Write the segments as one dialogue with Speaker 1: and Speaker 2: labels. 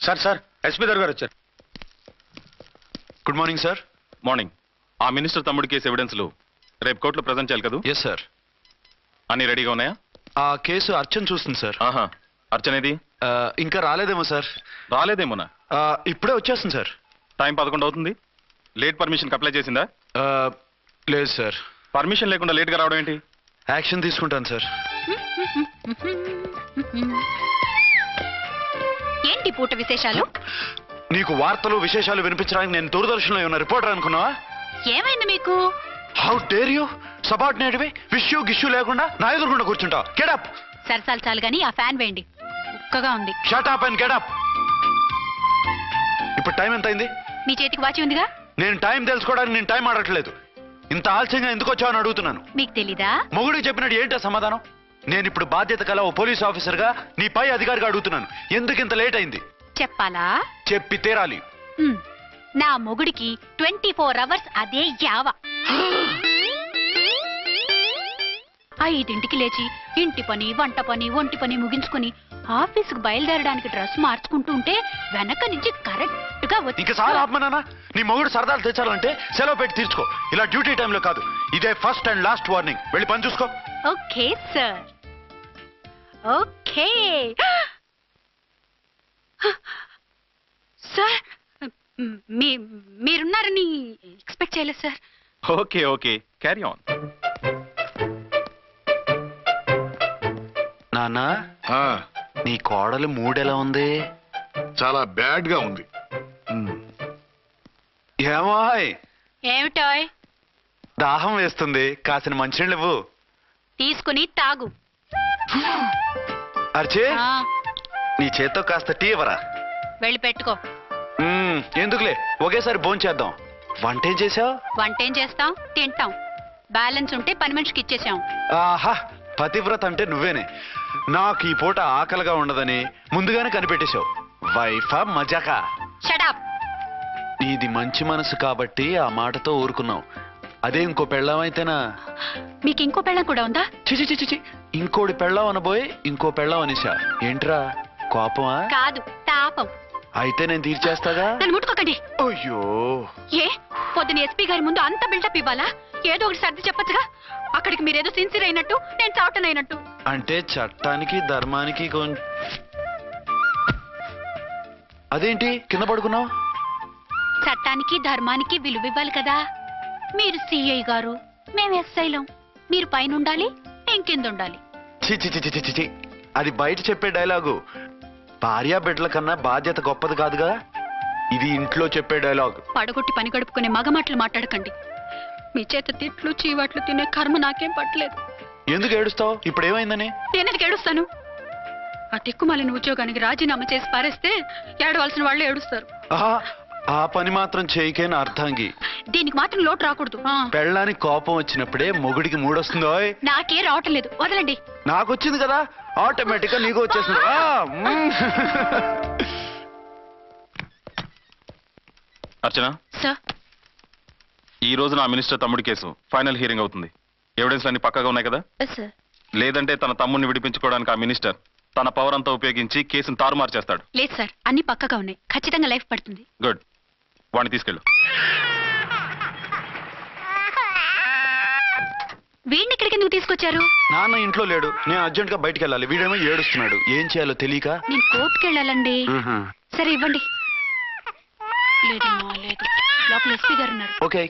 Speaker 1: Sir sir SP గారు వచ్చారు.
Speaker 2: Good morning sir.
Speaker 3: Morning. ఆ మినిస్టర్ తమ్ముడి కేసు ఎవిడెన్స్లు రేపు కోర్టులో ప్రజెంట్ చేయాలి కదా?
Speaker 2: Yes sir.
Speaker 3: అన్ని రెడీగా ఉన్నాయా?
Speaker 2: ఆ కేసు అర్చన్ చూస్తుంది సార్.
Speaker 3: ఆహా, అర్చనేది?
Speaker 2: ఇంకా రాలేదేమో సార్.
Speaker 3: రాలేదేమోనా?
Speaker 2: ఇప్పుడే వచ్చేస్తుంది సార్.
Speaker 3: టైం 11 అవుతుంది. లేట్ పర్మిషన్కి అప్లై చేసిందా?
Speaker 2: లేదు సార్.
Speaker 3: పర్మిషన్ లేకుండా లేట్గా రావడం ఏంటి?
Speaker 2: యాక్షన్ తీసుకుంటాను సార్.
Speaker 4: ఏంటి పూట విశేషాలు?
Speaker 2: నీకు వార్తలు విశేషాలు వినిపించడానికి నేను దూరదర్శన్లో ఉన్న రిపోర్టర్ అనుకున్నావా?
Speaker 4: ఏమైంది మీకు?
Speaker 2: How dare you? సబార్డినేట్వి విష్యూ గిష్యూ లేకుండా నా ఎదురుకుండా కూర్చుంటావు. Get up.
Speaker 4: సరసాలు చాలు గానీ ఆ ఫ్యాన్ వేయండి, ఉక్కగా ఉంది.
Speaker 2: Shut up and get up. ఇప్పుడు టైం ఎంత అయింది?
Speaker 4: మీ చేతికి వాచి ఉందిగా.
Speaker 2: నేను టైం తెలుసుకోవడానికి నేను టైం ఆడట్లేదు. ఇంత ఆలస్యంగా ఎందుకు వచ్చావని అడుగుతున్నాను.
Speaker 4: మీకు తెలీదా?
Speaker 2: మొగుడికి చెప్పినట్టు ఏంటో సమాధానం? నేను ఇప్పుడు బాధ్యత కల ఓ పోలీస్ ఆఫీసర్ గా నీ పై అధికారిగా అడుగుతున్నాను. ఎందుకు ఇంత లేట్ అయింది?
Speaker 4: చెప్పాలా?
Speaker 2: చెప్పి తీరాలి.
Speaker 4: నా మొగుడికి 24 అవర్స్ అదే యావ. 5ంటికి లేచి ఇంటి పని, వంట పని, ఒంటి పని ముగించుకుని ఆఫీసుకు బయలుదేరడానికి డ్రెస్ మార్చుకుంటూ ఉంటే వెనక నుంచి కరెక్ట్ గా వచ్చి.
Speaker 2: ఇంకా చాలా ఆత్మనానా? నీ మొగుడు సరదాలు తెచ్చాలంటే సెలవు పెట్టి తీర్చుకో. ఇలా డ్యూటీ టైంలో కాదు. ఇదే ఫస్ట్ అండ్ లాస్ట్ వార్నింగ్. వెళ్ళి పని చూసుకో.
Speaker 4: Okay sir. Okay sir. మీరున్నారని ఎక్స్పెక్ట్ చేయలేదు sir.
Speaker 3: Okay okay, carry on.
Speaker 2: నాన్నా, నీ కోడలు మూడెలా ఉంది?
Speaker 5: చాలా బ్యాడ్ గా ఉంది.
Speaker 2: ఏమాయ్?
Speaker 4: ఏమిటాయ్?
Speaker 2: దాహం వేస్తుంది, కాసిన మంచినీళ్ళు ఇవ్వు.
Speaker 4: తీసుకుని తాగు.
Speaker 2: అర్చే, నీ చేత్తో కాస్త టీ ఇవ్వరా?
Speaker 4: వెళ్ళి పెట్టుకో.
Speaker 2: ఎందుకులే, ఒకేసారి భోంచేద్దాం. వంటేం చేసావు?
Speaker 4: వంటేం చేస్తాం, తింటాం. బ్యాలెన్స్ ఉంటే పని మనిషికి ఇచ్చేసాం.
Speaker 2: ఆహా, పతివ్రత అంటే నువ్వేనే. నాకు ఈ పూట ఆకలిగా ఉండదని ముందుగానే కనిపెట్టేశావు. వైఫా మజాకా?
Speaker 4: షటప్.
Speaker 2: నీది మంచి మనసు కాబట్టి ఆ మాటతో ఊరుకున్నావు. అదే ఇంకో పెళ్ళాం అయితేనా?
Speaker 4: మీకు ఇంకో పెళ్ళం కూడా ఉందా?
Speaker 2: చిచి చిచి చి, ఇంకోటి పెళ్ళాం అనబోయి ఇంకో పెళ్ళాం అనేసా. ఏంట్రా కోపమా?
Speaker 4: కాదు, తాపం.
Speaker 2: అయితే నేను తీర్చేస్తాగా.
Speaker 4: నన్ను ముట్టుకోకండి.
Speaker 2: అయ్యో,
Speaker 4: ఏ పొద్దున ఎస్పీ గారి ముందు అంత బిల్డప్ ఇవ్వాలా? ఏదో ఒకటి సర్ది చెప్పచ్చుగా. అక్కడికి మీరేదో సిన్సియర్ అయినట్టు, నేను చావటం అయినట్టు.
Speaker 2: అంటే చట్టానికి ధర్మానికి అదేంటి కింద పడుకున్నావు?
Speaker 4: చట్టానికి ధర్మానికి విలువ ఇవ్వాలి కదా. మీరు సిఐ గారు, మేము ఎస్ఐలం. మీరు పైన ఉండాలి, నేను కింద ఉండాలి.
Speaker 2: చిచి చిచి చిచి చి, అది బయట చెప్పే డైలాగు. భార్యా బిడ్డల కన్నా బాధ్యత గొప్పది కాదుగా. ఇది ఇంట్లో చెప్పే డైలాగ్.
Speaker 4: పడగొట్టి పని గడుపుకునే మగమాటలు మాట్లాడకండి. మీ చేత తిట్లు చీవాట్లు తినే కర్మ నాకేం పట్టలేదు.
Speaker 2: ఎందుకు ఏడుస్తావు? ఇప్పుడు ఏమైందని?
Speaker 4: నేనెందుకు ఏడుస్తాను? ఆ తిక్కుమాలిన ఉద్యోగానికి రాజీనామా చేసి పారేస్తే ఏడవలసిన వాళ్ళే ఏడుస్తారు.
Speaker 2: ఆ పని మాత్రం చేయకేన అర్థంగి.
Speaker 4: దీనికి మాత్రం లోటు రాకూడదు.
Speaker 2: పెళ్ళానికి కోపం వచ్చినప్పుడే మొగుడికి మూడొస్తుందో?
Speaker 4: నాకే రావటం లేదు, వదలండి.
Speaker 2: నాకు వచ్చింది కదా, ఆటోమేటిక్ గా నీకు వచ్చేసింది.
Speaker 3: అర్చన
Speaker 4: సార్,
Speaker 3: ఈ రోజు నా మినిస్టర్ తమ్ముడి కేసు ఫైనల్ హియరింగ్ అవుతుంది. ఎవిడెన్స్ అన్ని పక్కగా ఉన్నాయి కదా?
Speaker 4: సార్.
Speaker 3: లేదంటే తన తమ్ముడిని విడిపించుకోవడానికి ఆ మినిస్టర్ తన పవర్ అంతా ఉపయోగించి కేసును తారుమారు చేస్తాడు.
Speaker 4: లేదు సార్, అన్ని పక్కగా ఉన్నాయి. ఖచ్చితంగా లైఫ్ పడుతుంది.
Speaker 3: గుడ్, వాడిని తీసుకెళ్ళు.
Speaker 4: వీడిని ఇక్కడికి ఎందుకు తీసుకొచ్చారు?
Speaker 2: నాన్న ఇంట్లో లేడు, నేను అర్జెంట్ గా బయటికి వెళ్ళాలి. వీడేమో ఏడుస్తున్నాడు, ఏం చేయాలో తెలియక.
Speaker 4: నేను కోర్టుకు వెళ్ళాలండి. సరే ఇవ్వండి. లేదమ్మా లేదు, లోపల ఎస్పీ గారు ఉన్నారు.
Speaker 2: ఓకే.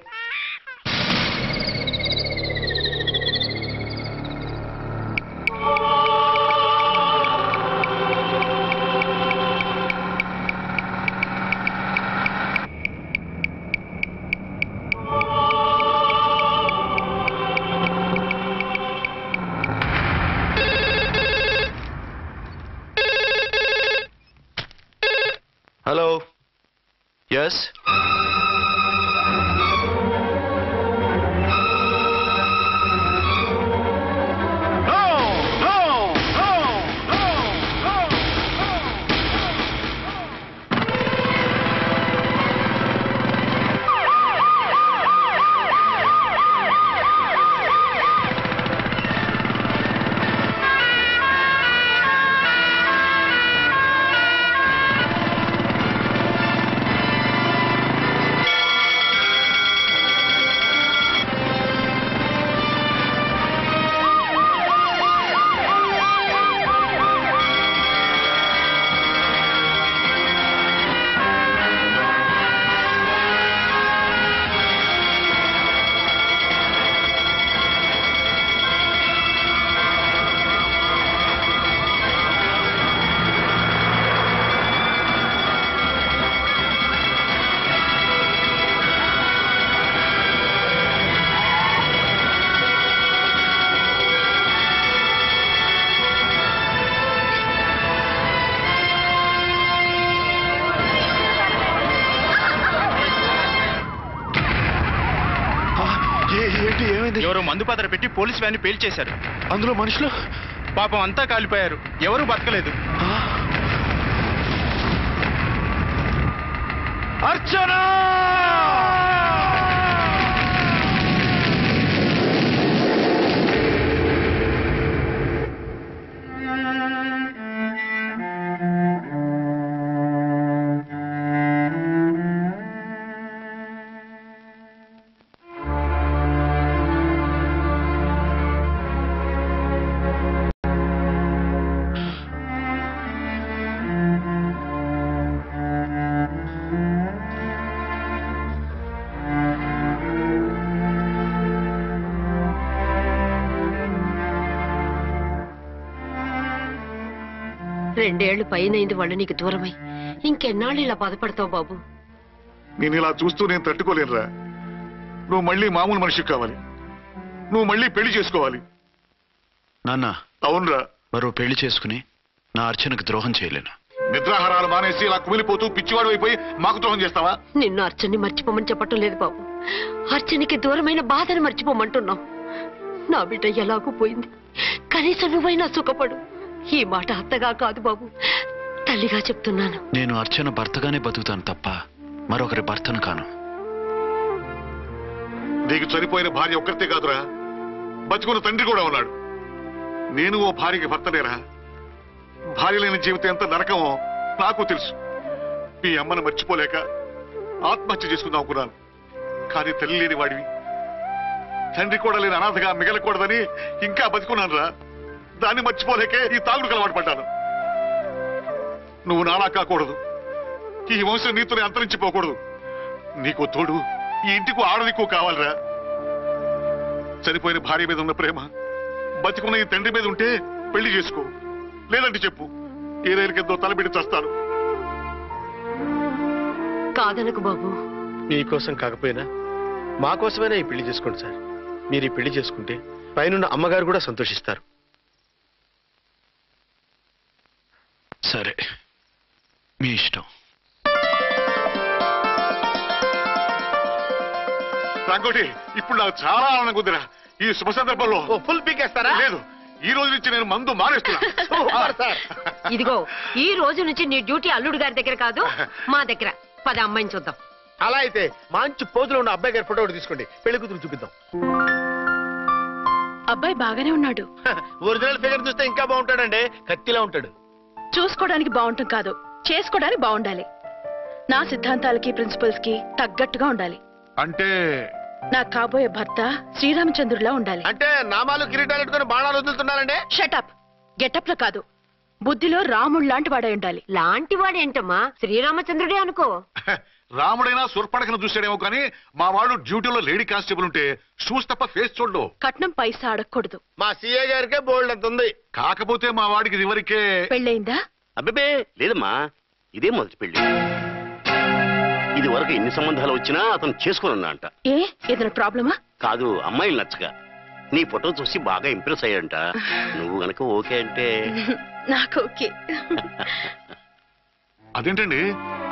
Speaker 2: హలో. ఎస్. ఏమైంది?
Speaker 1: ఎవరో మందు పాత్ర పెట్టి పోలీస్ వ్యాన్ పేల్చేశారు.
Speaker 2: అందులో మనుషులు
Speaker 1: పాపం అంతా కాలిపోయారు. ఎవరూ బతకలేదు.
Speaker 2: అర్చనా!
Speaker 6: రెండేళ్లు పైనైంది వాళ్ళు నీకు దూరమై. ఇంకెన్నాళ్ళు ఇలా బాధపడతావు బాబు?
Speaker 5: నేను ఇలా చూస్తూ నేను తట్టుకోలేనురా. నువ్వు మళ్ళీ మామూలు మనిషి కావాలి. నువ్వు మళ్ళీ పెళ్లి చేసుకోవాలి.
Speaker 2: నాన్న,
Speaker 5: అవునరా.
Speaker 2: మరో పెళ్లి చేసుకుని నా అర్చనకు ద్రోహం చేయలేను.
Speaker 5: నిద్రాహారాలు మానేసి ఇలా కుమిలిపోతూ పిచ్చివాడు అయిపోయి మాకు ద్రోహం చేస్తావా?
Speaker 6: నిన్ను అర్చన్ని మర్చిపోమని చెప్పటం లేదు బాబు. అర్చనికి దూరమైన బాధను మర్చిపోమంటున్నావు. నా బిడ్డ ఎలాగూ పోయింది, కనీసం నువ్వైనా సుఖపడు. ఈ మాట అత్తగా కాదు బాబు, తల్లిగా చెప్తున్నాను.
Speaker 2: నేను అర్చన భర్తగానే బతుకుతాను తప్ప మరొకరి భర్తను కాను.
Speaker 5: నీకు చనిపోయిన భార్య ఒక్కరితే కాదురా, బతుకున్న తండ్రి కూడా ఉన్నాడు. నేను ఓ భార్యకి భర్తలేరా. భార్య లేని జీవితం ఎంత నరకమో నాకు తెలుసు. మీ అమ్మను మర్చిపోలేక ఆత్మహత్య చేసుకుందాం అనుకున్నాను. కానీ తల్లి లేని వాడివి, తండ్రి కూడా లేని అనాథగా మిగలకూడదని ఇంకా బతుకున్నాను రా. దాన్ని మర్చిపోలేకే ఈ తాగుడుకు అలవాటు పడ్డాను. నువ్వు నాలా కాకూడదు. ఈ వంశం నీతోనే అంతరించిపోకూడదు. నీకు తోడు ఈ ఇంటికి ఆడదికు కావాలిరా. చనిపోయిన భార్య మీద ఉన్న ప్రేమ బతికున్న ఈ తండ్రి మీద ఉంటే పెళ్లి చేసుకో. లేదంటే చెప్పు, ఏ రైలు కిందో తలబెట్టి చస్తాను.
Speaker 6: కాదనకు బాబు.
Speaker 7: మీకోసం కాకపోయినా మా కోసమైనా ఈ పెళ్లి చేసుకోండి సార్. మీరు ఈ పెళ్లి చేసుకుంటే పైనున్న అమ్మగారు కూడా సంతోషిస్తారు.
Speaker 2: సరే, మీ ఇష్టం.
Speaker 5: రంగోటి, ఇప్పుడు నాకు చాలా ఆనందంగా ఉందిరా. ఈ శుభ సందర్భంలో
Speaker 7: ఫుల్ పీకేస్తారా?
Speaker 5: లేదు, ఈ రోజు నుంచి నేను మందు మానేస్తున్నా.
Speaker 6: ఇదిగో, ఈ రోజు నుంచి నీ డ్యూటీ అల్లుడు గారి దగ్గర కాదు, మా దగ్గర. పద అమ్మాయిని చూద్దాం.
Speaker 7: అలా అయితే మంచి పోజులో ఉన్న అబ్బాయి గారి ఫోటో ఒకటి తీసుకోండి, పెళ్లి కూతురు చూపిద్దాం.
Speaker 8: అబ్బాయి బాగానే ఉన్నాడు.
Speaker 7: ఒరిజినల్ ఫిగర్ చూస్తే ఇంకా బాగుంటాడండి, కత్తిలా ఉంటాడు.
Speaker 8: చూసుకోవడానికి బాగుంటాం కాదు, చేసుకోవడానికి బాగుండాలి. నా సిద్ధాంతాలకి ప్రిన్సిపల్స్ కి తగ్గట్టుగా ఉండాలి.
Speaker 5: అంటే
Speaker 8: నా కాబోయే భర్త శ్రీరామచంద్రుడిలా ఉండాలి.
Speaker 7: అంటే నామాలు కిరీటాలు పెట్టుకుని బాణాలు వదులుతున్నారండి.
Speaker 8: షటప్. గెటప్ లో కాదు, బుద్ధిలో రాముడు లాంటి వాడై ఉండాలి.
Speaker 6: లాంటి వాడేంటమ్మా, శ్రీరామచంద్రుడే అనుకో.
Speaker 5: రాముడైనా సుర్పడకను చూసాడేమో కానీ మా వాడు డ్యూటీలో లేడీ కానిస్టేబుల్ ఉంటే షూస్ తప్ప ఫేస్ చూడడు.
Speaker 8: కట్నం పైసా అడగకూడదు.
Speaker 7: మా సీఏ గారికే బోల్డ్ అంత ఉంది.
Speaker 5: కాకపోతే మా వాడికి ఇదివరకే
Speaker 8: పెళ్ళయిందా?
Speaker 9: అబ్బే లేదమ్మా, ఇదే మొదటి పెళ్లి. ఇది వరకు ఎన్ని సంబంధాలు వచ్చినా అతను చేసుకోనున్నా అంట.
Speaker 8: ఏ ఏదైనా ప్రాబ్లమా?
Speaker 9: కాదు, అమ్మాయిలు నచ్చగా నీ ఫోటో చూసి బాగా ఇంప్రెస్ అయ్యాడంట. నువ్వు గనక ఓకే అంటే
Speaker 8: నాకు ఓకే.
Speaker 5: అదేంటండి,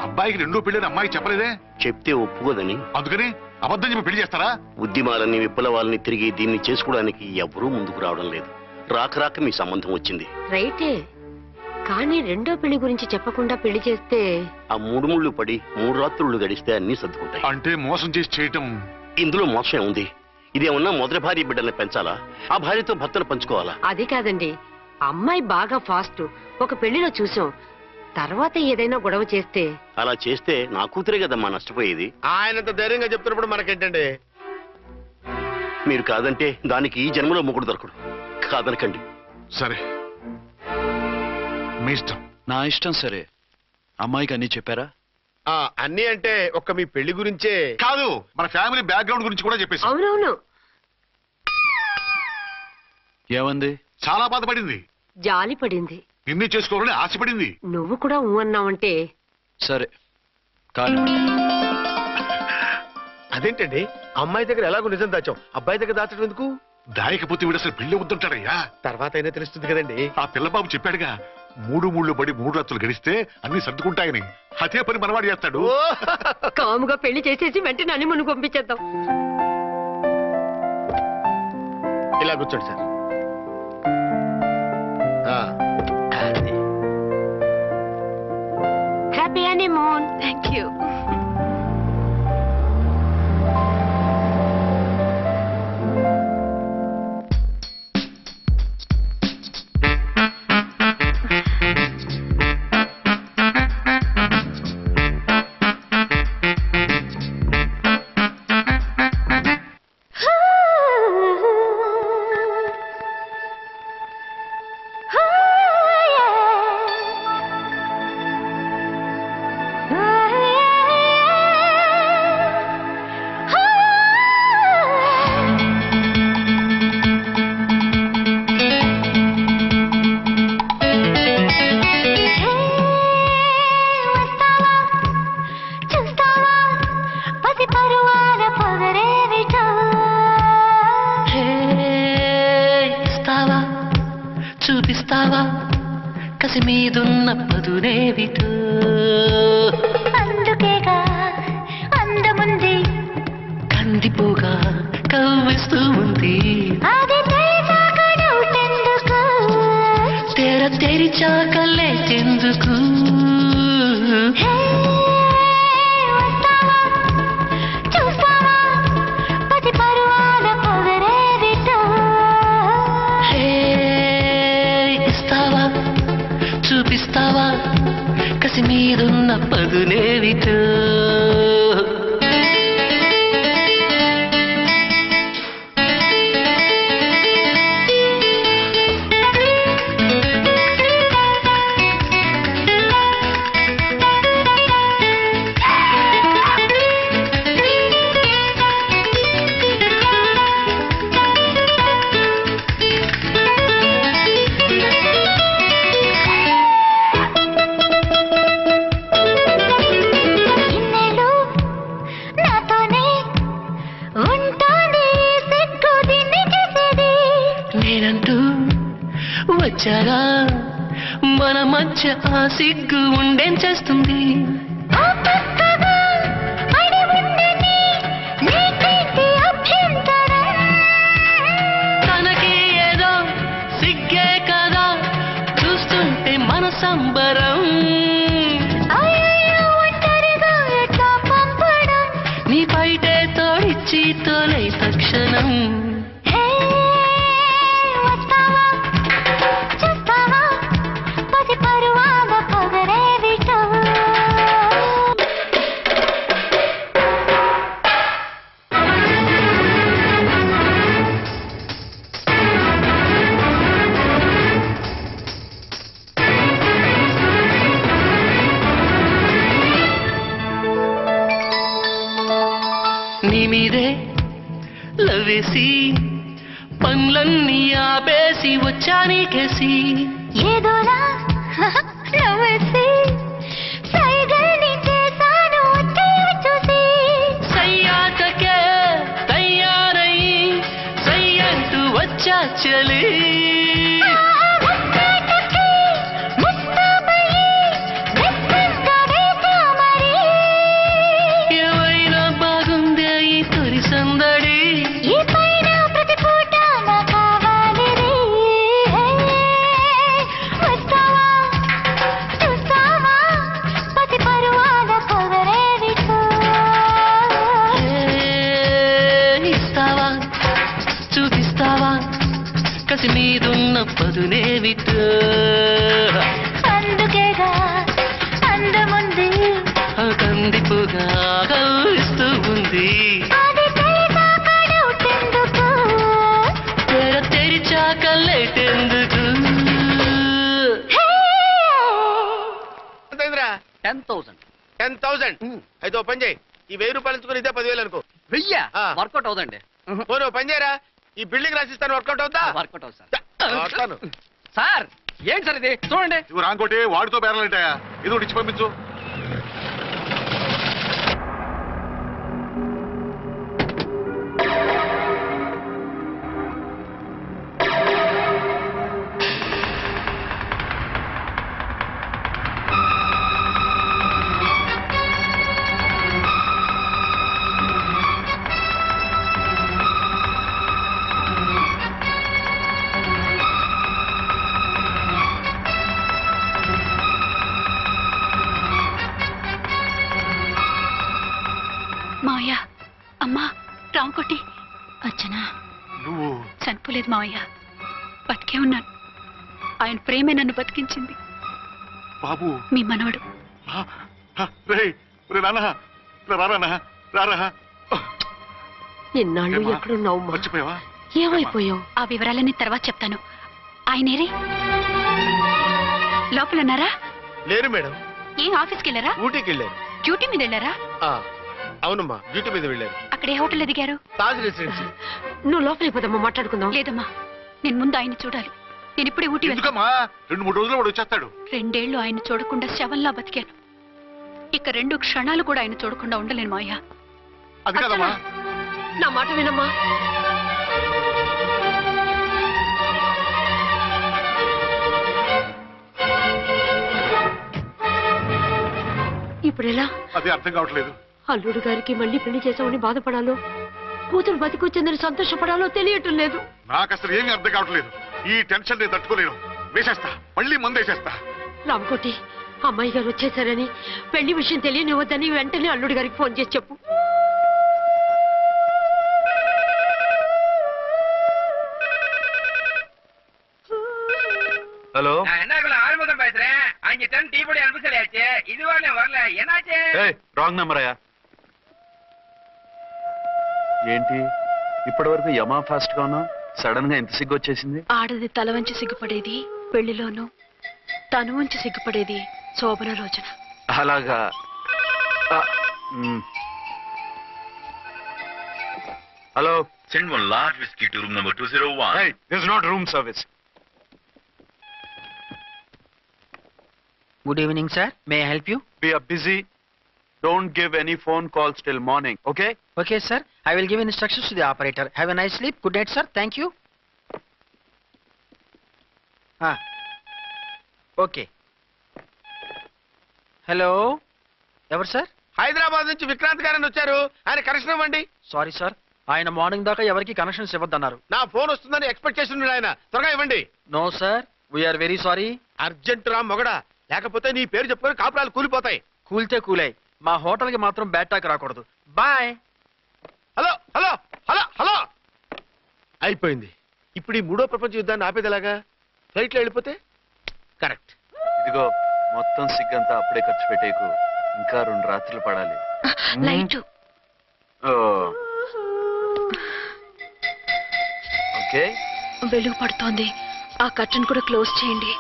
Speaker 5: అబ్బాయికి రెండో పెళ్ళని అమ్మాయికి చెప్పలేదే?
Speaker 9: చెప్తే ఒప్పుకోదని.
Speaker 5: అందుకని అబద్ధం చెప్పి పెళ్లి చేస్తారా?
Speaker 9: ఉద్యమాలని విప్లవాలని తిరిగి దీన్ని చేసుకోవడానికి ఎవరూ ముందుకు రావడం లేదు. రాక రాక మీ సంబంధం వచ్చింది.
Speaker 6: రైటే, కానీ రెండో పెళ్లి గురించి చెప్పకుండా పెళ్లి చేస్తే
Speaker 9: ఆ 3 ముళ్ళు పడి 3 రాత్రులు గడిస్తే అన్ని సర్దుకుంటాయి.
Speaker 5: అంటే మోసం చేసి చేయటం.
Speaker 9: ఇందులో మోసం ఉంది. ఇదేమన్నా మొదటి భార్య బిడ్డల్ని పెంచాలా, ఆ భార్యతో భర్తను పంచుకోవాలా?
Speaker 6: అది కాదండి, అమ్మాయి బాగా ఫాస్ట్. ఒక పెళ్లిలో చూసాం, తర్వాత ఏదైనా గొడవ చేస్తే.
Speaker 9: అలా చేస్తే నా కూతురే కదమ్మా నష్టపోయేది.
Speaker 7: ఆయనంత ధైర్యంగా చెప్తున్నప్పుడు మనకేంటండి?
Speaker 9: మీరు కాదంటే దానికి ఈ జన్మలో మొగుడు దొరకడు. కాదనకండి.
Speaker 5: సరే, మీ ఇష్టం.
Speaker 2: నా ఇష్టం. సరే, అమ్మాయికి అన్నీ చెప్పారా?
Speaker 7: అన్నీ అంటే ఒక్క మీ పెళ్లి గురించే
Speaker 5: కాదు, మన ఫ్యామిలీ బ్యాక్గ్రౌండ్ గురించి కూడా చెప్పేసి.
Speaker 6: అవునవును.
Speaker 2: ఏమంది?
Speaker 5: చాలా బాధపడింది,
Speaker 6: జాలి పడింది,
Speaker 5: నిన్నే చేసుకోవాలని ఆశపడింది.
Speaker 6: నువ్వు కూడా ఊ అన్నావంటే.
Speaker 2: సరే కానీ
Speaker 7: అదేంటండి, అమ్మాయి దగ్గర ఎలాగో నిజం దాచాం, అబ్బాయి దగ్గర దాచడం ఎందుకు?
Speaker 5: దాయకపోతే వీడు అసలు పెళ్లి వద్దుంటాడయ్యా.
Speaker 7: తర్వాత అయినా తెలుస్తుంది కదండి.
Speaker 5: ఆ పిల్లబాబు చెప్పాడుగా, 3 ముళ్ళు పడి 3 రాత్రులు గడిస్తే అన్ని సర్దుకుంటాయని. అదే పని మనవాడు చేస్తాడు.
Speaker 6: కాముగా పెళ్లి చేసేసి వెంటనే అనిమను పంపించేద్దాం.
Speaker 7: ఇలా కూర్చోండి సార్. అది.
Speaker 6: Happy honeymoon.
Speaker 8: Thank you.
Speaker 10: చూపిస్తావా కసి మీదున్న పదునేవిటో
Speaker 11: అందుకేగా అందముంది
Speaker 10: కందిపోగా కవ్విస్తూ ఉంది తెర తెరిచాక లేచెందుకు చూపిస్తావా కసి మీదున్న పదునేవిటో నేనంటూ వచ్చాగా మన మధ్య ఆ సిగ్గు ఉండేం చేస్తుంది తనకి ఏదో సిగ్గే కదా చూస్తుంటే మన సంబరం నీ పైటే తోడిచ్చి తోలై తక్షణం నీ మీదే లవేసి పనులన్నీ ఆపేసి వచ్చా నీకేసి
Speaker 11: ఏదోలా నవ్వేసి సైగల్ని చేశాను చూసి
Speaker 10: సయ్యాటకే తయారై సయ్యంటూ వచ్చా చలి ఏమైనా బాగుందే ఈ తొలి సందడి
Speaker 11: ఈ పైన ప్రతి పూట నా కావాలి వస్తావా చూస్తావా పతి పరువాల పొగరేవిటో
Speaker 10: ఇస్తావా చూపిస్తావా కసి మీదున్న పదునేవిటో
Speaker 11: అందుకేగా అందముంది
Speaker 10: కందిపోగా కవ్విస్తూ ఉంది
Speaker 11: అది తెలిసాక డౌటెందుకు
Speaker 10: తెర తెరిచాక లేటెందుకు
Speaker 7: 10,000 అయితే ఓ పని చేయి, ఈ 1000 రూపాయలు ఎంచుకుని ఇదే 10,000 అనుకో.
Speaker 10: వర్కౌట్ అవుదండి
Speaker 7: పోనీ ఓ పని చేయరా, ఈ బిల్డింగ్ రాసిస్తాను, వర్కౌట్ అవుతా.
Speaker 10: వర్కౌట్ అవుతుంది సార్
Speaker 7: వస్తాను.
Speaker 10: సార్ ఏంటి సార్ ఇది చూడండి
Speaker 5: ఇవి రాంకోటి వాడితో బేరాలంటాయా? ఇది ఒకటి ఇచ్చి పంపించు.
Speaker 4: మావయ్య అమ్మా రామకోటి
Speaker 5: అర్చన నువ్వు
Speaker 4: చనిపోలేదు మావయ్య, బతికే ఉన్నాను. ఆయన ప్రేమే నన్ను బతికించింది.
Speaker 5: బాబు
Speaker 4: మీ మనవడు.
Speaker 6: ఇన్నాళ్ళు ఎక్కడున్నావు?
Speaker 5: మర్చిపోయావా?
Speaker 6: ఏమైపోయావు?
Speaker 4: ఆ వివరాలన్నీ తర్వాత చెప్తాను. ఆయనేరే లోపల ఉన్నారా?
Speaker 7: లేరు మేడం.
Speaker 4: ఏ ఆఫీస్కి వెళ్ళారా?
Speaker 7: ఊటీకి వెళ్ళారు.
Speaker 4: డ్యూటీ మీద వెళ్ళారా?
Speaker 7: అవునమ్మా, డ్యూటీ మీద వెళ్ళారు.
Speaker 4: అక్కడ ఏ హోటల్ ఎదిగారు?
Speaker 7: తాజ్ రెసిడెన్సీ.
Speaker 6: నువ్వు లోపలికి పోదమ్మా, మాట్లాడుకుందాం.
Speaker 4: లేదమ్మా, నేను ముందు ఆయన్ని చూడాలి. నేను ఇప్పుడే ఊటీ వెళ్తాను.
Speaker 5: 2-3 రోజుల్లో వాడు వచ్చేస్తాడు.
Speaker 4: 2 ఏళ్లు ఆయన చూడకుండా శవంలా బతికాను. ఇక 2 క్షణాలు కూడా ఆయన చూడకుండా ఉండలేను మావయ్య.
Speaker 5: అది కాదమ్మా.
Speaker 6: నా మాట వినమ్మా. ఇప్పుడు ఎలా?
Speaker 5: అది అర్థం కావట్లేదు.
Speaker 6: అల్లుడు గారికి మళ్ళీ పెళ్లి చేసామని బాధపడాలో, కూతురు బతికొచ్చిందని సంతోషపడాలో తెలియటం లేదు.
Speaker 5: నాకు అసలు ఏమీ అర్థం కావట్లేదు. ఈ టెన్షన్ నేను తట్టుకోలేను. వేసేస్తా, మళ్ళీ మందేసేస్తా.
Speaker 6: రామకోటి, అమ్మాయి గారు వచ్చేసారని, పెళ్లి విషయం తెలియనివ్వద్దని వెంటనే అల్లుడు గారికి ఫోన్ చేసి చెప్పు.
Speaker 2: ஹலோ
Speaker 10: ஆறுமுகம் பேசுறேன். 5 டன் டீ பொடி அனுப்ப சொல்லியாச்சு. இது வரல என்னாச்சு?
Speaker 2: రాంగ్ నెంబర్ అయ్యా. ఏంటి ఇప్పటి వరకు యమా ఫాస్ట్ గా ఉన్నావు, సడన్ గా ఎంత సిగ్గు వచ్చేసింది?
Speaker 8: ఆడది తల వంచి సిగ్గుపడేది పెళ్లిలోనూ, తను వంచి సిగ్గుపడేది శోభన రోజున.
Speaker 2: అలాగా. Hello,
Speaker 12: Send one large whiskey to room number 201.
Speaker 2: hey, this is not room service.
Speaker 10: Good evening, sir. May I help you?
Speaker 2: We are busy. Don't give any phone calls till morning, okay?
Speaker 10: Okay, sir. I will give instructions to the operator. Have a nice sleep. Good night, sir. Thank you. Okay. Hello. ఎవరు sir?
Speaker 7: Hyderabad నుంచి విక్రాంత్ గారని వచ్చారు. ఆయన connection ఇవ్వండి.
Speaker 10: Sorry sir, ఆయన morning దాకా ఎవరికి connections ఇవ్వద్దన్నారు.
Speaker 7: నా ఫోన్ వస్తుందని ఎక్స్పెక్ట్ చేస్తున్నాడు ఆయన. త్వరగా ఇవ్వండి.
Speaker 10: No sir, we're very sorry.
Speaker 7: Urgent రా మొగడా, లేకపోతే నీ పేరు చెప్పుకొని కాపురాలు కూలిపోతాయి.
Speaker 10: కూల్తే కూలాయి, మా హోటల్కి మాత్రం బ్యాడ్ టాక్ రాకూడదు. Bye.
Speaker 7: Hello hello hello hello. అయిపోయింది. ఇప్పుడు ఈ 3వ ప్రపంచ యుద్ధాన్ని ఆపేది ఎలాగా? ఫ్లైట్లో వెళ్ళిపోతే కరెక్ట్.
Speaker 2: ఇదిగో మొత్తం సిగ్గంతా అప్పుడే ఖర్చు పెట్టేకు. ఇంకా 2 రాత్రులు పడాలి.
Speaker 8: లైట్.
Speaker 2: ఓకే,
Speaker 8: వెలుగు పడుతోంది. ఆ కర్టన్ కూడా క్లోజ్ చేయండి.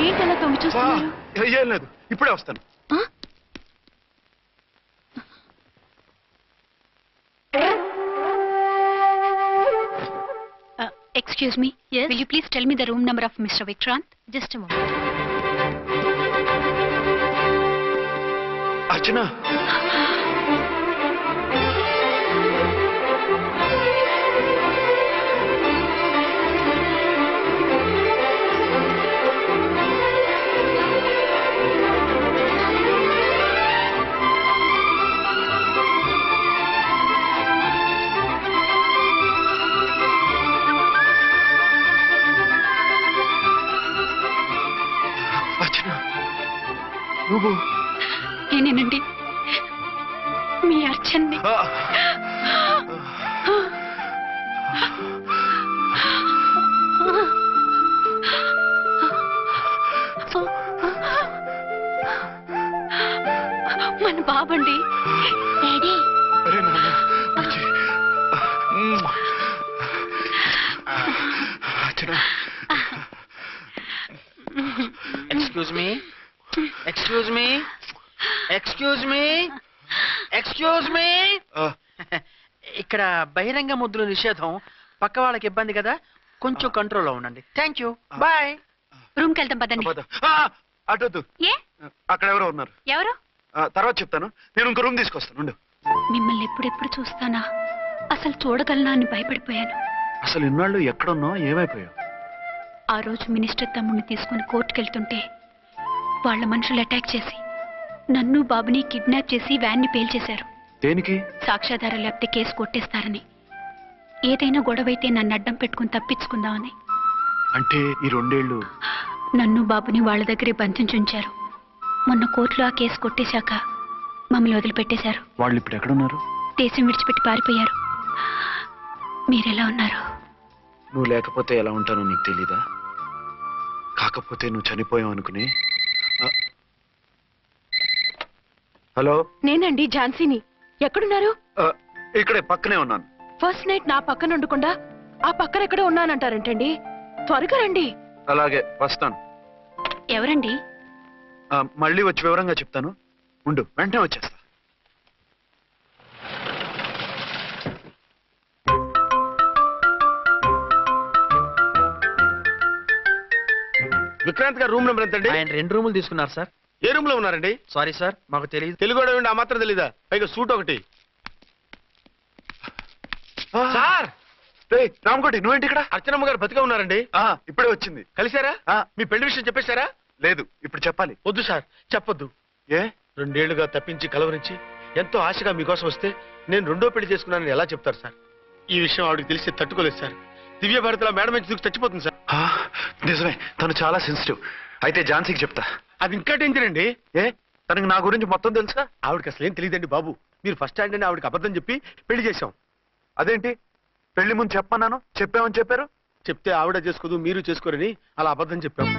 Speaker 8: ఏంటలా తొంగి చూస్తున్నారు?
Speaker 2: ఏం లేదు, ఇప్పుడే వస్తాను.
Speaker 4: Excuse me. Yes. Will you please tell me the room number of Mr. Vikrant?
Speaker 6: Just a moment.
Speaker 2: అర్చన, నువ్వు
Speaker 4: నేనేనండి, మీ అర్చన్ని. మన బాబండి. డాడీ.
Speaker 2: అరే నాన్న, Archana.
Speaker 10: Excuse me, excuse me, excuse me, excuse me. ఇక్కడ బహిరంగ ముద్దుల నిషేధం. పక్క వాళ్ళకి ఇబ్బంది కదా, కొంచెం కంట్రోల్లో ఉండండి. Thank you. బాయ్.
Speaker 4: రూమ్కి వెళ్తాం పదండి.
Speaker 2: అటొద్దు,
Speaker 4: ఏ?
Speaker 2: అక్కడ ఎవరో ఉన్నారు.
Speaker 4: ఎవరు?
Speaker 2: తర్వాత చెప్తాను. నేను ఇంకో రూమ్ తీసుకొస్తాను. ఉండు.
Speaker 4: మిమ్మల్ని ఎప్పుడెప్పుడు చూస్తానా, అసలు చూడగలనా అని భయపడిపోయాను.
Speaker 2: అసలు ఇన్నాళ్ళు ఎక్కడున్నావు, ఏమైపోయావు?
Speaker 4: ఆ రోజు మినిస్టర్ తమ్ముడిని తీసుకుని కోర్టుకెళ్తుంటే వాళ్ళ మనుషులు అటాక్ చేసి నన్ను బాబుని కిడ్నాప్ చేసి వ్యాన్ని పేల్చేశారు.
Speaker 2: దేనికి?
Speaker 4: సాక్ష్యాధారం లేకపోతే కేసు కొట్టేస్తారని. ఏదైనా గొడవైతే నన్ను అడ్డం పెట్టుకుని తప్పించుకుందామని.
Speaker 2: అంటే ఈ 2 ఏళ్ళు
Speaker 4: నన్ను బాబుని వాళ్ళ దగ్గరే బంధించుంచారు. మొన్న కోర్టులో ఆ కేసు కొట్టేశాక మమ్మల్ని వదిలిపెట్టేశారు.
Speaker 2: వాళ్ళు ఇప్పుడు ఎక్కడున్నారు?
Speaker 4: దేశం విడిచిపెట్టి పారిపోయారు. మీరెలా ఉన్నారు?
Speaker 2: నువ్వు లేకపోతే ఎలా ఉంటానో నీకు తెలీదా? కాకపోతే నువ్వు చనిపోయావు అనుకుని. హలో,
Speaker 8: నేనండి ఝాన్సీని. ఎక్కడున్నారు?
Speaker 2: ఇక్కడే పక్కనే ఉన్నాను.
Speaker 8: ఫస్ట్ నైట్ నా పక్కన ఉండకుండా ఆ పక్కన ఎక్కడో ఉన్నానంటారేంటండి? త్వరగా రండి.
Speaker 2: అలాగే వస్తాను.
Speaker 4: ఎవరండి?
Speaker 2: మళ్ళీ వచ్చి వివరంగా చెప్తాను. ఉండు, వెంటనే వచ్చేస్తా.
Speaker 7: విక్రాంత్ గారు రూమ్ నెంబర్ ఎంతండి?
Speaker 10: ఆయన 2 రూములు తీసుకున్నారు సార్.
Speaker 7: ఏ రూమ్ లో ఉన్నారండి?
Speaker 10: సారీ సార్, మాకు తెలియదు.
Speaker 7: తెలుగు ఆ మాత్రం తెలీదా? పైగా సూట్ ఒకటి. సార్,
Speaker 2: రామకోటి నువ్వేంటి ఇక్కడ?
Speaker 7: అర్చనమ్మ గారు బతిగా ఉన్నారండి.
Speaker 2: ఇప్పుడే వచ్చింది.
Speaker 7: కలిసారా? మీ పెళ్లి విషయం చెప్పేశారా?
Speaker 2: లేదు, ఇప్పుడు చెప్పాలి.
Speaker 7: వద్దు సార్, చెప్పొద్దు.
Speaker 2: ఏ?
Speaker 7: 2 ఏళ్లుగా తప్పించి కలవరించి ఎంతో ఆశగా మీకోసం వస్తే నేను 2వ పెళ్లి చేసుకున్నానని ఎలా చెప్తారు సార్? ఈ విషయం ఆవిడకి తెలిసి తట్టుకోలేదు సార్. దివ్య భారతిలో మేడం నుంచి దూకి చచ్చిపోతుంది సార్.
Speaker 2: నిజమే, తను చాలా సెన్సిటివ్. అయితే ఝాన్సీకి చెప్తా.
Speaker 7: అది ఇంకా డేంజర్ అండి.
Speaker 2: ఏ, తనకి నా గురించి మొత్తం తెలుసా?
Speaker 7: ఆవిడకి అసలు ఏం తెలియదండి బాబు. మీరు ఫస్ట్ హ్యాండ్ అని ఆవిడకి అబద్ధం చెప్పి పెళ్లి చేశాం.
Speaker 2: అదేంటి? పెళ్లి ముందు చెప్పన్నాను, చెప్పామని చెప్పారు.
Speaker 7: చెప్తే ఆవిడ చేసుకోదు, మీరు చేసుకోరని అలా అబద్ధం చెప్పాం.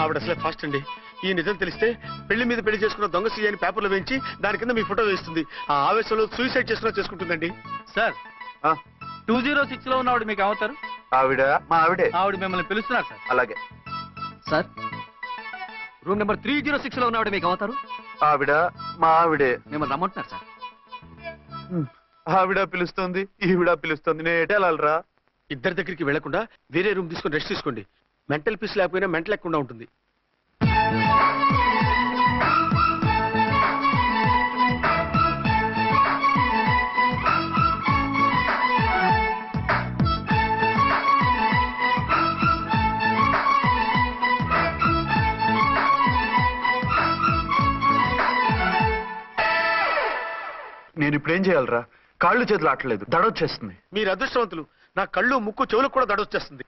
Speaker 7: ఆవిడ అసలే ఫాస్ట్ అండి. ఈ నిజం తెలిస్తే పెళ్లి మీద పెళ్లి చేసుకున్న దొంగ సీ అని పేపర్లో వేయించి దాని కింద మీ ఫోటో వేస్తుంది. ఆ ఆవేశంలో సూసైడ్ చేసుకుంటుందండి.
Speaker 10: సార్, 206 లో ఉన్నవాడు మీకు అవుతారు?
Speaker 2: ఆవిడ మా ఆవిడే.
Speaker 10: ఆవిడ మిమ్మల్ని పిలుస్తున్నారు సార్.
Speaker 2: అలాగే
Speaker 10: సార్, రూమ్ నెంబర్ 306 లో ఉన్నవాడు మీకు అవుతారు?
Speaker 2: ఆవిడ మా ఆవిడే.
Speaker 10: మిమ్మల్ని రమ్మంటున్నారు సార్.
Speaker 2: ఆవిడ పిలుస్తుంది, ఈవిడ పిలుస్తుంది. నేను ఎటెళ్ళాలరా?
Speaker 7: ఇద్దరి దగ్గరికి వెళ్లకుండా వేరే రూమ్ తీసుకొని రెస్ట్ తీసుకోండి. మెంటల్ పీస్ లేకపోయినా మెంటల్ లేకుండా ఉంటుంది.
Speaker 2: నేను ఇప్పుడు ఏం చేయాలరా? కాళ్ళు చేతులు ఆటలేదు, దడొచ్చేస్తుంది.
Speaker 7: మీరు అదృష్టవంతులు. నా కళ్ళు ముక్కు చెవులకు కూడా దడొచ్చేస్తుంది.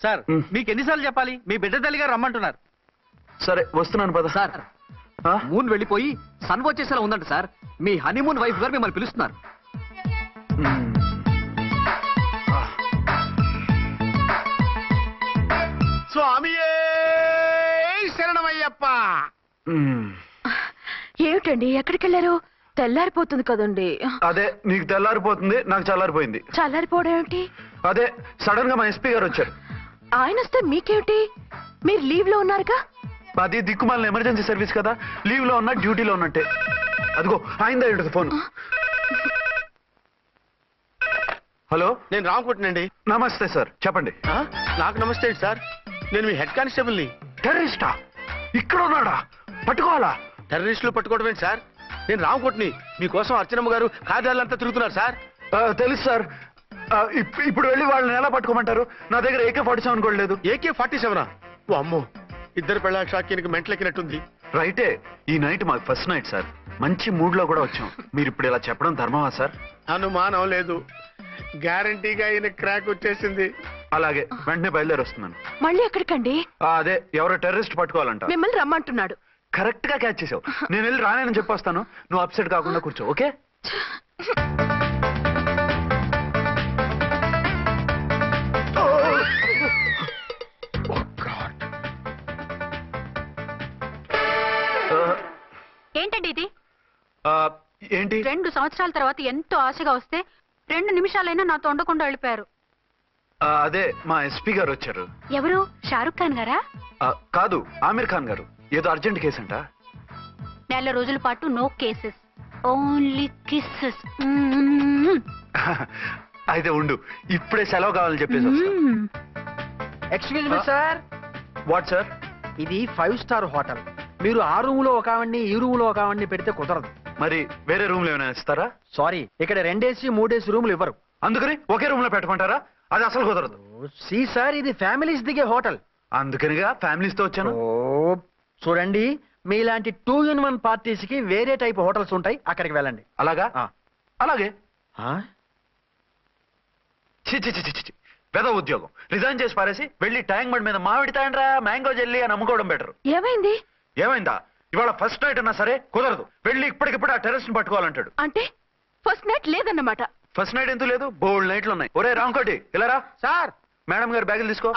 Speaker 10: సార్, మీకు ఎన్నిసార్లు చెప్పాలి? మీ బిడ్డ తల్లి గారు రమ్మంటున్నారు.
Speaker 2: సరే వస్తున్నాను పద.
Speaker 10: సార్, మూన్ వెళ్ళిపోయి సన్ వచ్చేసేలా ఉందంట సార్. మీ హనీమూన్ వైఫ్ గారు మిమ్మల్ని పిలుస్తున్నారు.
Speaker 7: స్వామియే శరణమయ్యప్ప.
Speaker 8: ఏమిటండి, ఎక్కడికి వెళ్ళారు? తెల్లారిపోతుంది కదండి.
Speaker 2: అదే, నీకు తెల్లారిపోతుంది, నాకు చల్లారిపోయింది.
Speaker 8: చల్లారిపోవడం ఏమిటి?
Speaker 2: అదే, సడన్ గా మా ఎస్పీ గారు వచ్చారు.
Speaker 8: ఆయన వస్తే మీకేమిటి? మీరు లీవ్ లో ఉన్నారుగా.
Speaker 2: అది దిక్కుమాలిన ఎమర్జెన్సీ సర్వీస్ కదా, లీవ్ లో ఉన్నా డ్యూటీలో ఉన్నట్టే. అదిగో ఆయనదా ఉంటుంది ఫోన్. హలో,
Speaker 7: నేను రామకోటినండి.
Speaker 2: నమస్తే సార్, చెప్పండి.
Speaker 7: నాకు నమస్తే సార్. నేను మీ హెడ్ కానిస్టేబుల్ని.
Speaker 2: టెర్రరిస్టా? ఇక్కడ ఉన్నాడా? పట్టుకోవాలా?
Speaker 7: టెర్రరిస్టులు పట్టుకోవడం ఏంటి సార్? నేను రామకోటిని. మీకోసం అర్చనమ్మ గారు కార్యాలయంతా తిరుగుతున్నారు సార్.
Speaker 2: తెలుసు సార్. ఇప్పుడు వెళ్ళి వాళ్ళని ఎలా పట్టుకోమంటారు? నా దగ్గర AK-47 కూడా లేదు.
Speaker 7: AK-47? ఓ అమ్మో, ఇద్దరు పెళ్ళ షాకీనికి మెంటలెక్కినట్టుంది.
Speaker 2: రైటే, ఈ నైట్ మాకు ఫస్ట్ నైట్ సార్. మంచి మూడ్ లో కూడా వచ్చాం. మీరు ఇప్పుడు ఇలా చెప్పడం ధర్మమా సార్?
Speaker 7: అనుమానం లేదు, గ్యారంటీగా ఈయన క్రాక్ వచ్చేసింది.
Speaker 2: అలాగే, వెంటనే బయలుదేరి వస్తున్నాను.
Speaker 8: మళ్ళీ ఎక్కడికండి?
Speaker 2: అదే, ఎవరో టెర్రరిస్ట్ పట్టుకోవాలంట.
Speaker 8: మిమ్మల్ని రమ్మంటున్నాడు.
Speaker 2: కరెక్ట్ గా క్యాచ్ చేసావు. నేను వెళ్ళి రానని చెప్పొస్తాను, నువ్వు అప్సెట్ కాకుండా కూర్చో, ఓకే?
Speaker 4: ఏంటండి ఇది?
Speaker 2: ఏంటి?
Speaker 4: 2 సంవత్సరాల తర్వాత ఎంతో ఆశగా వస్తే 2 నిమిషాలైనా నాతో ఉండకుండా వెళ్ళిపోయారు.
Speaker 2: అదే, మా ఎస్పీ గారు వచ్చారు.
Speaker 4: ఎవరు? షారుఖ్ ఖాన్ గారా?
Speaker 2: కాదు, ఆమీర్ ఖాన్ గారు. ఏదో అర్జెంట్ కేసు అంట.
Speaker 4: 4 రోజుల పాటు నో కేసెస్, ఓన్లీ కిస్సెస్.
Speaker 2: అయితే ఉండు, ఇప్పుడే సెలవు కావాలని చెప్పేసి.
Speaker 10: Excuse me sir.
Speaker 2: What sir?
Speaker 10: ఇది 5 స్టార్ హోటల్. మీరు ఆ రూమ్ లో ఒక ఆవిడ్ని, ఈ రూమ్ లో ఒక ఆవిడ్ని పెడితే కుదరదు.
Speaker 2: మరి వేరే రూమ్ లో ఏమైనా ఇస్తారా?
Speaker 10: సారీ, ఇక్కడ 2 AC 3 AC రూములు ఇవ్వరు.
Speaker 2: అందుకని ఒకే రూమ్ లో పెట్టమంటారా? అది అసలు కుదరదు.
Speaker 10: సి సార్, ఇది ఫ్యామిలీస్ దిగే హోటల్.
Speaker 2: అందుకనిగా ఫ్యామిలీస్ తో వచ్చాను.
Speaker 10: ఓ చూడండి, మీలాంటి 2-in-1 పార్టీస్ కి వేరే టైప్ హోటల్స్ ఉంటాయి, అక్కడికి వెళ్ళండి.
Speaker 2: అలాగా? అలాగే.
Speaker 10: ఆ?
Speaker 2: చి చి చి చి చి. పెద్ద ఉద్యోగం రిజైన్ చేసి పారేసి వెళ్ళి ట్యాంక్ బండ్ మీద మామిడి తాండ్రా మ్యాంగో జెల్లీ అని అమ్ముకోవడం బెటర్.
Speaker 8: ఏమైంది?
Speaker 2: ఏమైందా? ఇవాళ ఫస్ట్ నైట్ అన్నా సరే కుదరదు, వెళ్ళి ఇప్పటికిప్పుడు ఆ టెర్రస్ ని పట్టుకోవాలంటాడు.
Speaker 8: అంటే ఫస్ట్ నైట్ లేదన్నమాట.
Speaker 2: ఫస్ట్ నైట్ ఎందుకు లేదు? బోల్డ్ నైట్లు ఉన్నాయి. ఒరే రాంకోటి ఇలారా.
Speaker 10: సార్,
Speaker 2: మేడం గారు బ్యాగులు తీసుకో.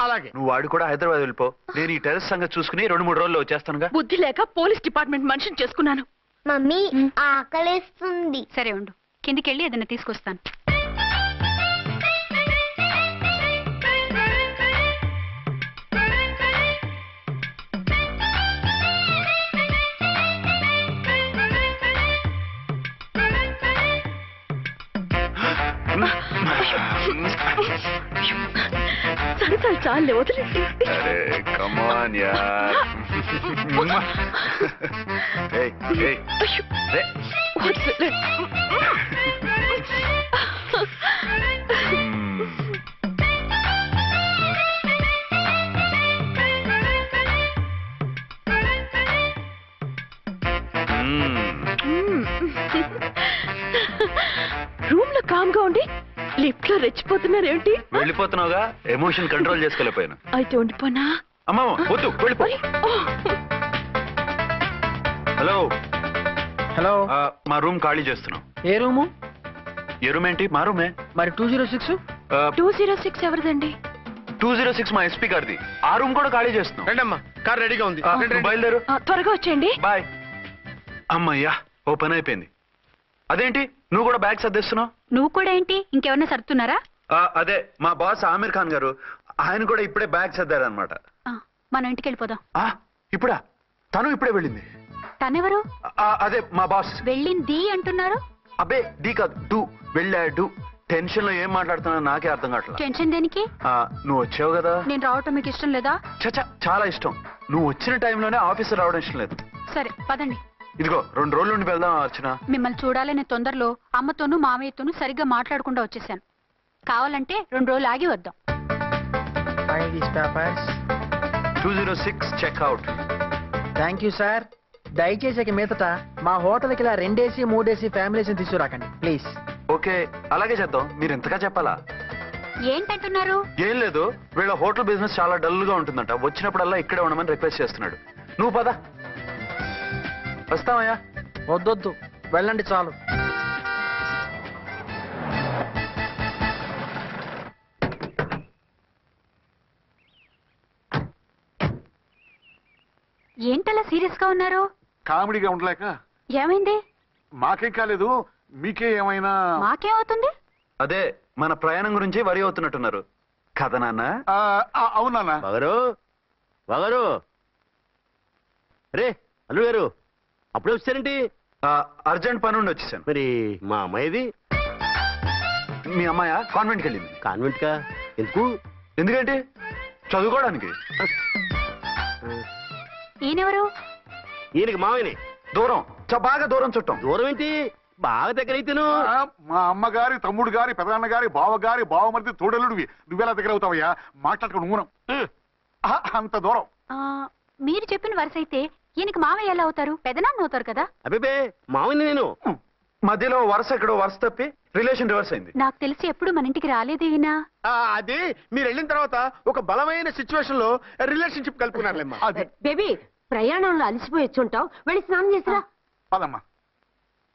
Speaker 10: అలాగే.
Speaker 2: నువ్వు వాడు కూడా హైదరాబాద్ వెళ్ళిపో. నేను ఈ టెర్రస్ సంగతి చూసుకుని 2-3 రోజుల్లో వచ్చేస్తానుగా.
Speaker 8: బుద్ధి లేక పోలీస్ డిపార్ట్మెంట్ మనిషిని చేసుకున్నాను.
Speaker 11: మమ్మీ ఆకలేస్తుంది.
Speaker 4: సరే ఉండు, కిందికెళ్ళి ఏదైనా తీసుకొస్తాను.
Speaker 8: సరే సరే చాలే, వదిలేసి.
Speaker 2: అరే కమాన్ యార్. ఏయ్ ఏయ్ రే.
Speaker 8: వదిలే. రూమ్ లో కామ్ గా ఉండి లిఫ్ట్ లో రెచ్చిపోతున్నారేంటి?
Speaker 2: వెళ్ళిపోతున్నావుగా, ఎమోషన్ కంట్రోల్ చేసుకోలేకపోయాను.
Speaker 8: అయితే ఉండిపోనా?
Speaker 2: అమ్మా వద్దు, వెళ్ళిపో. Hello
Speaker 10: hello.
Speaker 2: మా రూమ్ ఖాళీ చేస్తున్నాం.
Speaker 10: ఏ రూము?
Speaker 2: ఏ రూమ్ ఏంటి? మా రూమే.
Speaker 10: మరి 206?
Speaker 8: 206 ఎవరిదండి?
Speaker 2: 206 మా ఎస్పీ గారిది. ఆ రూమ్ కూడా ఖాళీ చేస్తున్నాం.
Speaker 7: రండమ్మా, కార్ రెడీగా ఉంది.
Speaker 2: బయలుదేరు.
Speaker 8: త్వరగా వచ్చేయండి.
Speaker 2: బాయ్. అమ్మయ్యా, ఓ పని అయిపోయింది. అదేంటి నువ్వు కూడా బ్యాగ్ సర్దేస్తున్నావు?
Speaker 4: నువ్వు కూడా ఏంటి, ఇంకెవరన్నా సర్దుతున్నారా?
Speaker 2: అదే మా బాస్ ఆమీర్ ఖాన్ గారు, ఆయన కూడా ఇప్పుడే బ్యాగ్ సర్దారనమాట.
Speaker 4: మనం ఇంటికి వెళ్ళిపోదాం.
Speaker 2: ఇప్పుడా? తను ఇప్పుడే వెళ్ళింది.
Speaker 4: తనెవరు?
Speaker 2: అదే మా బాస్.
Speaker 4: వెళ్ళింది అంటున్నారు.
Speaker 2: అబ్బే డీ కాదు, డూ. వెళ్ళాడు. టెన్షన్ లో ఏం మాట్లాడుతున్నా నాకే అర్థం కావట్లేదు.
Speaker 4: టెన్షన్ దేనికి?
Speaker 2: నువ్వు వచ్చావు కదా.
Speaker 4: నేను రావటం మీకు ఇష్టం లేదా?
Speaker 2: చచ్చా, చాలా ఇష్టం. నువ్వు వచ్చిన టైంలోనే ఆఫీసర్ రావడం ఇష్టం లేదు.
Speaker 4: సరే పదండి.
Speaker 2: ఇదిగో 2 రోజుల నుండి వెళ్దాం అర్చన.
Speaker 4: మిమ్మల్ని చూడాలనే తొందరలో అమ్మతోనూ మామయ్యతోనూ సరిగ్గా మాట్లాడకుండా వచ్చేసాను. కావాలంటే 2 రోజులు ఆగి వద్దాం.
Speaker 2: 206 చెక్అవుట్.
Speaker 10: Thank you sir. దయచేసి ఇక మీదట మా హోటల్కి ఇలా 2 AC 3 AC ఫ్యామిలీస్ తీసుకురాకండి ప్లీజ్.
Speaker 2: ఓకే, అలాగే చేద్దాం. మీరు ఎంతగా చెప్పాలా?
Speaker 4: ఏంటంటున్నారు?
Speaker 2: ఏం లేదు, వీళ్ళ హోటల్ బిజినెస్ చాలా డల్ గా ఉంటుందంట. వచ్చినప్పుడల్లా ఇక్కడే ఉండమని రిక్వెస్ట్ చేస్తున్నాడు. నువ్వు పద. వస్తామయ్యా.
Speaker 10: వద్దొద్దు, వెళ్ళండి చాలు.
Speaker 4: ఏంటలా సీరియస్ గా ఉన్నారు?
Speaker 5: కామెడీగా ఉండలేక.
Speaker 4: ఏమైంది?
Speaker 5: మాకేం కాలేదు, మీకే ఏమైనా?
Speaker 4: మాకేమవుతుంది?
Speaker 2: అదే మన ప్రయాణం గురించి వరి అవుతున్నట్టున్నారు కదా నాన్న?
Speaker 5: అవునా?
Speaker 9: బాగారు రే అల్లుడు గారు, అప్పుడే వచ్చారేంటి?
Speaker 2: అర్జెంట్ పని ఉండి వచ్చేసాను.
Speaker 9: మరి మా అమ్మాయిది?
Speaker 2: మీ అమ్మాయ కాన్వెంట్కి వెళ్ళింది.
Speaker 9: కాన్వెంట్ కా? ఎందుకు?
Speaker 2: ఎందుకంటే చదువుకోవడానికి.
Speaker 4: ఈయనెవరు?
Speaker 9: ఈయనకి మామయ్యని.
Speaker 2: దూరం, బాగా దూరం చుట్టాం.
Speaker 9: దూరం ఏంటి, బాగా దగ్గర అయితేను.
Speaker 5: మా అమ్మగారి తమ్ముడు గారి పెదనాన్న గారి బావగారి బావమరిది తోడలుడివి. నువ్వెలా దగ్గర అవుతావయ్యా? మాట్లాడుకుని ఊనం. అంత దూరం.
Speaker 4: మీరు చెప్పిన వరుస అయితే ఈయనకి మామయ్య ఎలా అవుతారు? పెదనాన్న అవుతారు కదా.
Speaker 9: అబ్బే మామయ్యని నేను.
Speaker 2: మధ్యలో వరుస ఎక్కడో వరుస తప్పి రిలేషన్ రివర్స్ అయింది.
Speaker 4: నాకు తెలిసి ఎప్పుడు మన ఇంటికి రాలేదు ఈయన.
Speaker 7: అది మీరు వెళ్ళిన తర్వాత ఒక బలమైన సిచ్యువేషన్ లో రిలేషన్షిప్ కలుపుకున్నారులేమ్మా.
Speaker 6: బేబీ, ప్రయాణంలో అలసిపోయి వచ్చుంటావు, వెళ్ళి స్నానం చేసిరా.
Speaker 5: పదమ్మా.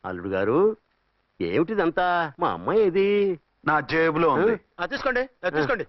Speaker 9: అల్లుడు గారు, ఏమిటిదంతా? మా అమ్మాయి ఏది?
Speaker 2: నా జేబులో ఉంది.
Speaker 7: తీసుకోండి తీసుకోండి.